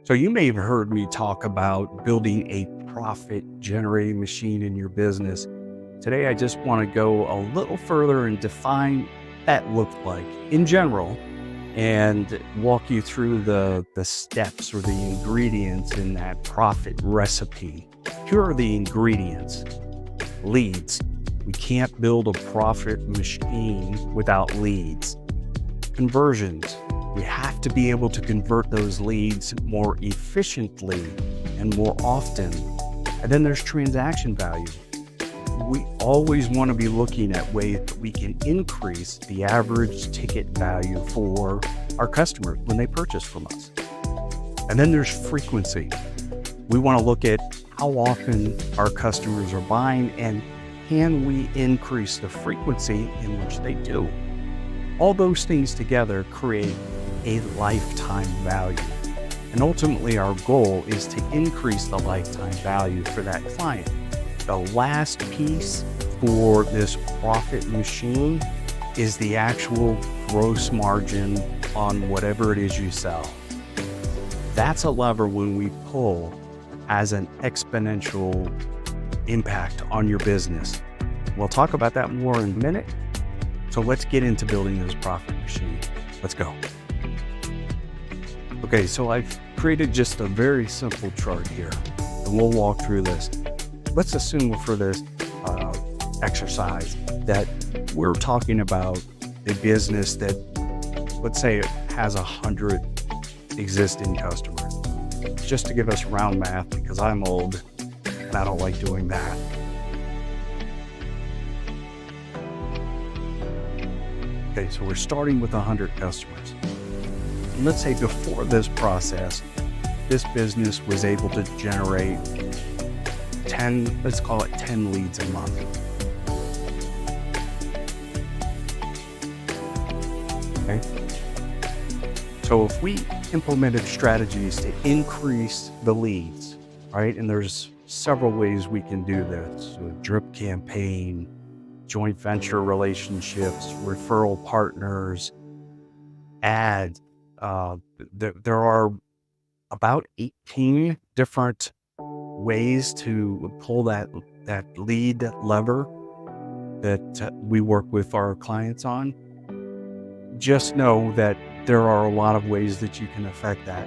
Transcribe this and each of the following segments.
So you may have heard me talk about building a profit generating machine in your business. Today, I just want to go a little further and define that look like in general and walk you through the steps or the ingredients in that profit recipe. Here are the ingredients. Leads. We can't build a profit machine without leads. Conversions. We have to be able to convert those leads more efficiently and more often. And then there's transaction value. We always want to be looking at ways that we can increase the average ticket value for our customers when they purchase from us. And then there's frequency. We want to look at how often our customers are buying and can we increase the frequency in which they do. All those things together create a lifetime value. And ultimately, our goal is to increase the lifetime value for that client. The last piece for this profit machine is the actual gross margin on whatever it is you sell. That's a lever when we pull as an exponential impact on your business. We'll talk about that more in a minute. So let's get into building this profit machine. Let's go. Okay, so I've created just a very simple chart here, and we'll walk through this. Let's assume for this exercise that we're talking about a business that, let's say, it has 100 existing customers. Just to give us round math, because I'm old and I don't like doing that. Okay, so we're starting with 100 customers. And let's say before this process, this business was able to generate 10, let's call it 10 leads a month. Okay. So if we implemented strategies to increase the leads, right? And there's several ways we can do this. So drip campaign, joint venture relationships, referral partners, ads. There are about 18 different ways to pull that lead lever that we work with our clients on. Just know that there are a lot of ways that you can affect that.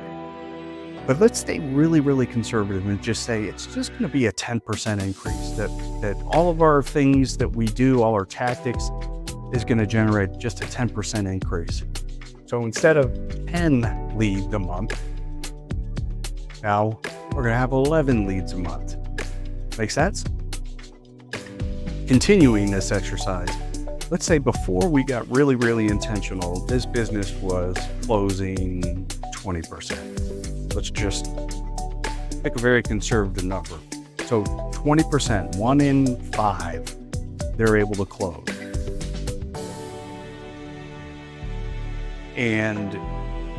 But let's stay really, really conservative and just say it's just going to be a 10% increase, that all of our things that we do, all our tactics is going to generate just a 10% increase. So instead of 10 leads a month, now we're going to have 11 leads a month. Make sense? Continuing this exercise, let's say before we got really, really intentional, this business was closing 20%. Let's just pick a very conservative number. So 20%, 1 in 5, they're able to close. And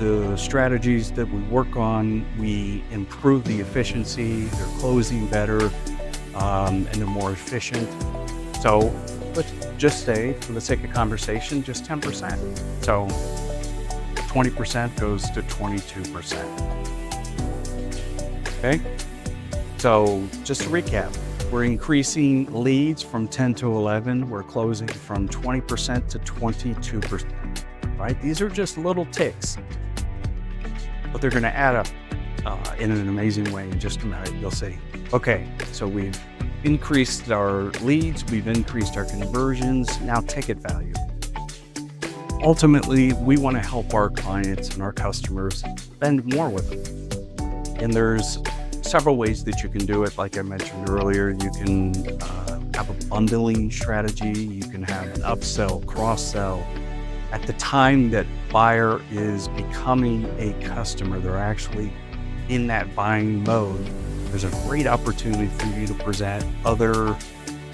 the strategies that we work on, we improve the efficiency, they're closing better, and they're more efficient. So let's just say, for the sake of conversation, just 10%. So 20% goes to 22%. Okay? So just to recap, we're increasing leads from 10 to 11. We're closing from 20% to 22%. Right? These are just little ticks, but they're going to add up in an amazing way in just a minute. You'll see. Okay, so we've increased our leads, we've increased our conversions, now ticket value. Ultimately, we want to help our clients and our customers spend more with them. And there's several ways that you can do it. Like I mentioned earlier, you can have a bundling strategy, you can have an upsell, cross-sell. At the time that buyer is becoming a customer, they're actually in that buying mode, there's a great opportunity for you to present other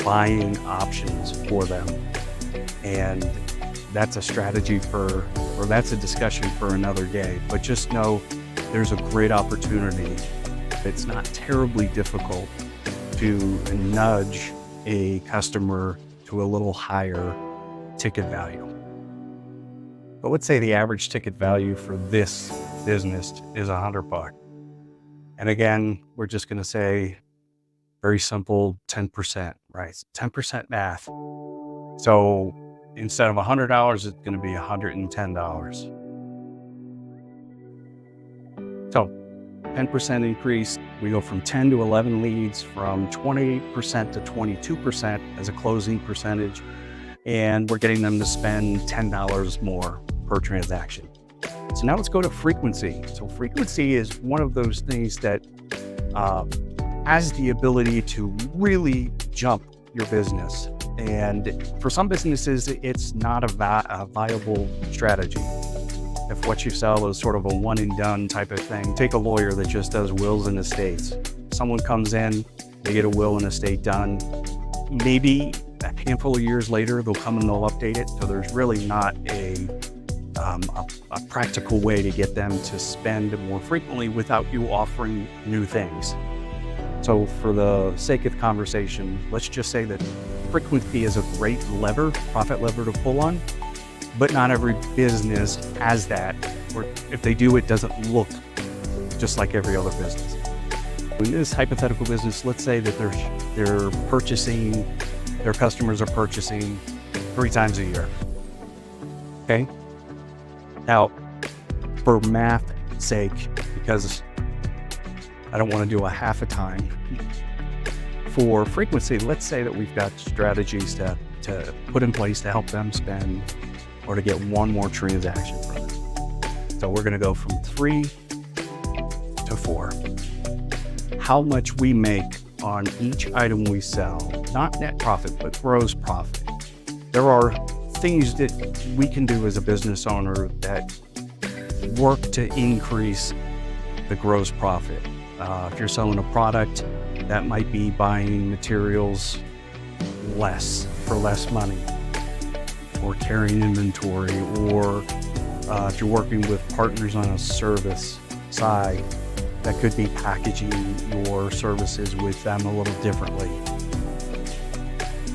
buying options for them. And that's a strategy or that's a discussion for another day. But just know there's a great opportunity. It's not terribly difficult to nudge a customer to a little higher ticket value. But let's say the average ticket value for this business is $100. And again, we're just going to say very simple 10%, right? 10% math. So instead of $100, it's going to be $110. So 10% increase, we go from 10 to 11 leads, from 20% to 22% as a closing percentage, and we're getting them to spend $10 more per transaction. So now let's go to frequency. So frequency is one of those things that has the ability to really jump your business. And for some businesses, it's not a viable strategy. If what you sell is sort of a one and done type of thing, take a lawyer that just does wills and estates. Someone comes in, they get a will and estate done. Maybe a handful of years later, they'll come and they'll update it. So there's really not a practical way to get them to spend more frequently without you offering new things. So for the sake of conversation, let's just say that frequency is a great profit lever to pull on, but not every business has that, or if they do, it doesn't look just like every other business. In this hypothetical business, let's say that their customers are purchasing 3 times a year. Okay. Now, for math's sake, because I don't want to do a half a time, for frequency, let's say that we've got strategies to put in place to help them spend or to get one more transaction from them. So we're going to go from 3 to 4. How much we make on each item we sell, not net profit, but gross profit. There are things that we can do as a business owner that work to increase the gross profit. If you're selling a product, that might be buying materials for less money, or carrying inventory, or if you're working with partners on a service side, that could be packaging your services with them a little differently.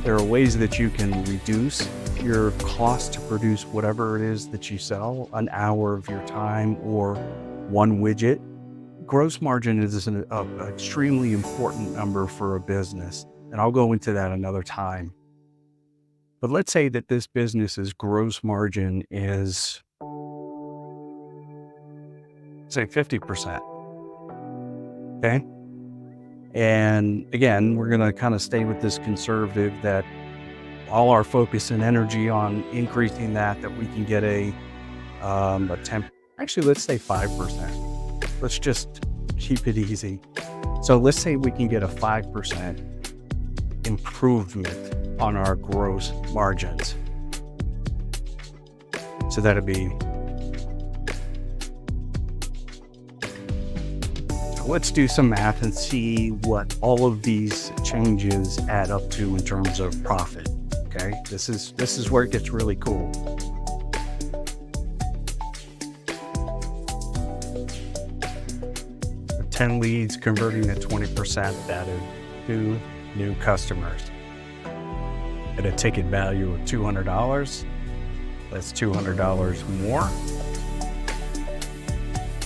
There are ways that you can reduce your cost to produce whatever it is that you sell, an hour of your time or one widget. Gross margin is an extremely important number for a business, and I'll go into that another time. But let's say that this business's gross margin is, say, 50%. Okay? And again, we're going to kind of stay with this conservative, that all our focus and energy on increasing that we can get a 10, actually, let's say 5%. Let's just keep it easy. So let's say we can get a 5% improvement on our gross margins. So that'd be, let's do some math and see what all of these changes add up to in terms of profit. Okay, this is where it gets really cool. 10 leads converting at 20%, added 2 new customers at a ticket value of $200. That's $200 more.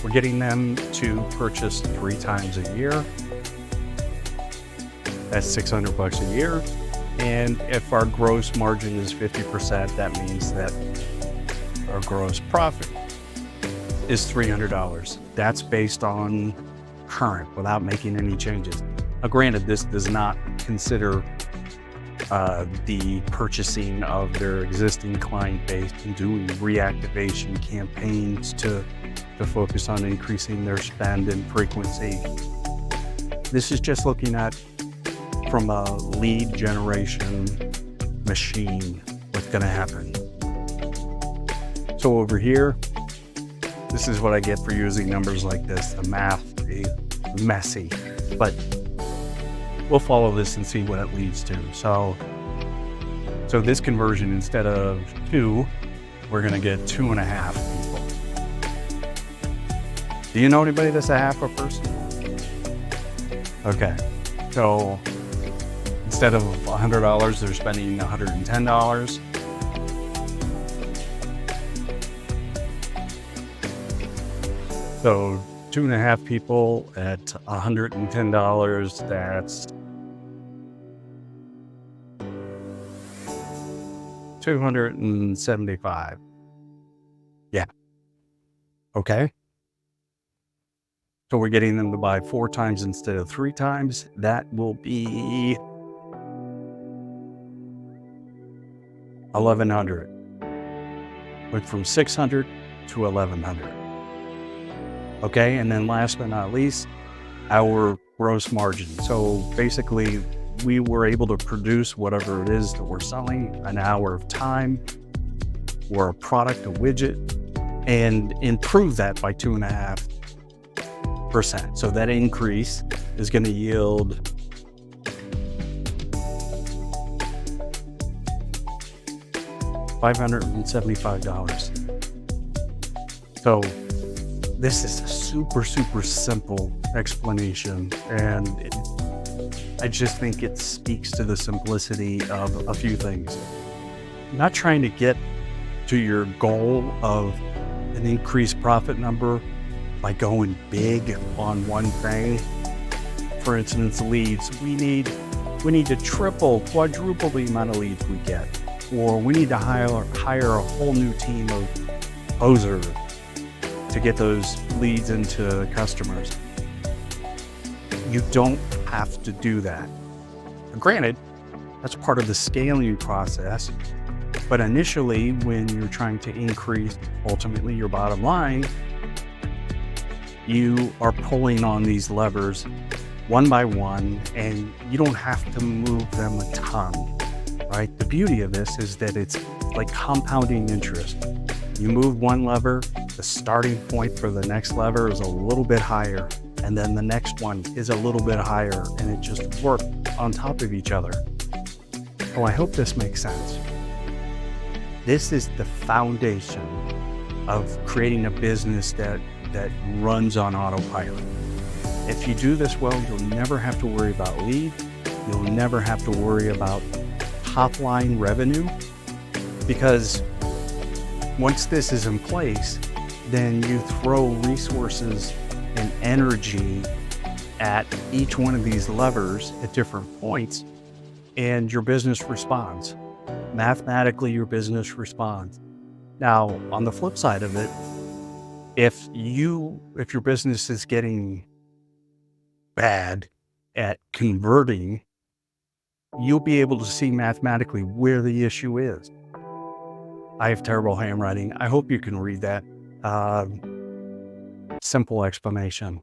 We're getting them to purchase 3 times a year. That's $600 a year. And if our gross margin is 50%, that means that our gross profit is $300. That's based on current, without making any changes. Now, granted, this does not consider the purchasing of their existing client base and doing reactivation campaigns to focus on increasing their spend and frequency. This is just looking at, from a lead generation machine, what's going to happen. So over here, this is what I get for using numbers like this. The math is messy, but we'll follow this and see what it leads to. So this conversion, instead of 2, we're going to get 2.5 people. Do you know anybody that's a half a person? Okay, so instead of $100, they're spending $110. So 2.5 people at $110, that's 275. Yeah. Okay. So we're getting them to buy 4 times instead of 3 times. That will be 1,100. Went from 600 to 1,100. Okay. And then last but not least, our gross margin. So basically, we were able to produce whatever it is that we're selling, an hour of time or a product, a widget, and improve that by 2.5%. So that increase is going to yield $575. So this is a super, super simple explanation, and I just think it speaks to the simplicity of a few things. Not trying to get to your goal of an increased profit number by going big on one thing. For instance, leads. We need to triple, quadruple the amount of leads we get, or we need to hire a whole new team of closers to get those leads into customers. You don't have to do that. Granted, that's part of the scaling process, but initially, when you're trying to increase ultimately your bottom line, you are pulling on these levers one by one, and you don't have to move them a ton, right? The beauty of this is that it's like compounding interest. You move one lever, the starting point for the next lever is a little bit higher, and then the next one is a little bit higher, and it just works on top of each other. Oh, I hope this makes sense. This is the foundation of creating a business that runs on autopilot. If you do this well, you'll never have to worry about leads. You'll never have to worry about top line revenue, because once this is in place, then you throw resources and energy at each one of these levers at different points, and your business responds. Mathematically, your business responds. Now, on the flip side of it, if your business is getting bad at converting, you'll be able to see mathematically where the issue is. I have terrible handwriting. I hope you can read that. Simple explanation.